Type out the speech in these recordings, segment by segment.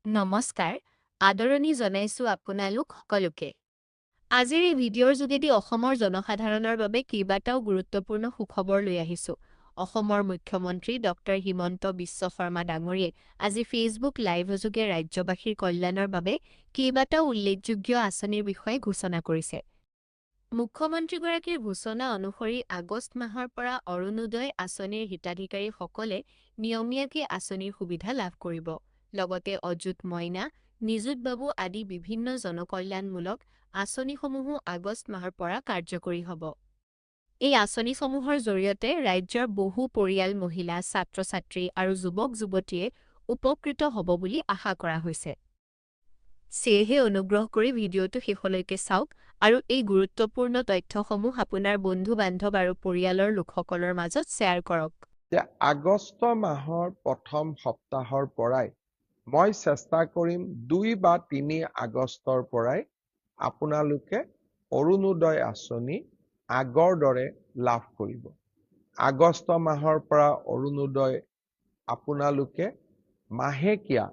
নমস্কাৰ, আদৰণি জনাইছো আপোনালোক সকলোকে। আজিৰ এই ভিডিঅ'ৰ যোগেদি অসমৰ জনসাধাৰণৰ বাবে কেইবাটাও গুৰুত্বপূৰ্ণ সুখবৰ লৈ আহিছো। অসমৰ মুখ্যমন্ত্ৰী ডক্টৰ হিমন্ত বিশ্ব শৰ্মা ডাঙৰীয়ে আজি ফেচবুক লাইভযোগে ৰাজ্যবাসীৰ কল্যাণৰ বাবে কেইবাটাও উল্লেখযোগ্য আঁচনিৰ বিষয়ে ঘোষণা কৰিছে। মুখ্যমন্ত্ৰীগৰাকীৰ ঘোষণা অনুসৰি আগষ্ট মাহৰ পৰা অৰুণোদয় আঁচনিৰ হিতাধিকাৰীসকলে নিয়মীয়াকৈ আঁচনিৰ সুবিধা লাভ কৰিব। লগতে অযুত মইনা, নিযুত বাবু আদি বিভিন্ন জনকল্যাণমূলক আঁচনিসমূহো আগষ্ট মাহৰ পৰা কাৰ্যকৰী হ'ব। এই আঁচনিসমূহৰ জৰিয়তে ৰাজ্যৰ বহু পৰিয়াল মহিলা, ছাত্ৰ-ছাত্ৰী আৰু যুৱক-যুৱতীয়ে উপকৃত হ'ব বুলি আশা কৰা হৈছে। সেয়েহে অনুগ্ৰহ কৰি ভিডিঅ'টো শেষলৈকে চাওক আৰু এই গুৰুত্বপূৰ্ণ তথ্যসমূহ আপোনাৰ বন্ধু-বান্ধৱ আৰু পৰিয়ালৰ লোকসকলৰ মাজত শ্বেয়াৰ কৰক। আগষ্ট মাহৰ প্ৰথম সপ্তাহৰ পৰাই মই চেষ্টা কৰিম 2 বা 3 আগষ্টৰ পৰাই আপোনালোকে অৰুণোদয় আঁচনি আগৰ দৰে লাভ কৰিব। আগষ্ট মাহৰ পৰা অৰুণোদয় আপোনালোকে মাহেকীয়া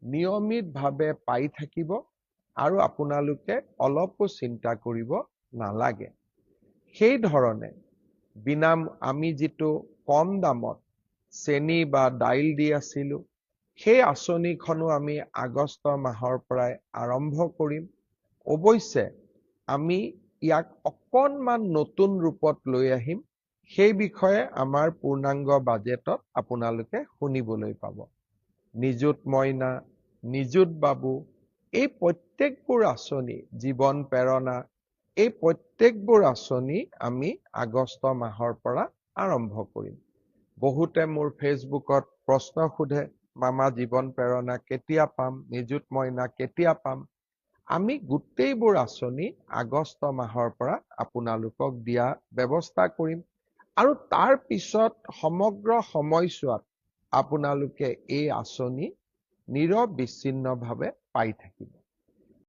নিয়মিতভাৱে পাই থাকিব আৰু আপোনালোকে অলপো চিন্তা কৰিব নালাগে। সেই ধৰণে আমি যিটো কম দামত চেনি বা দাইল দি আছিলোঁ, সেই আঁচনিখনো আমি আগষ্ট মাহৰ পৰাই আৰম্ভ কৰিম। অৱশ্যে আমি ইয়াক অকণমান নতুন ৰূপত লৈ আহিম। সেই বিষয়ে আমাৰ পূৰ্ণাংগ বাজেটত আপোনালোকে শুনিবলৈ পাব। নিযুত মইনা, নিযুত বাবু, এই প্ৰত্যেকবোৰ আঁচনি, জীৱন প্ৰেৰণা, এই প্ৰত্যেকবোৰ আঁচনি আমি আগষ্ট মাহৰ পৰা আৰম্ভ কৰিম। বহুতে মোৰ ফেচবুকত প্ৰশ্ন সোধে, মামা জীৱন প্ৰেৰণা কেতিয়া পাম, নিযুত মইনা কেতিয়া পাম? আমি গোটেইবোৰ আঁচনি আগষ্ট মাহৰ পৰা আপোনালোকক দিয়া ব্যৱস্থা কৰিম আৰু তাৰ পিছত সমগ্ৰ সময়ছোৱাত আপোনালোকে এই আঁচনি নিৰবিচ্ছিন্নভাৱে পাই থাকিব।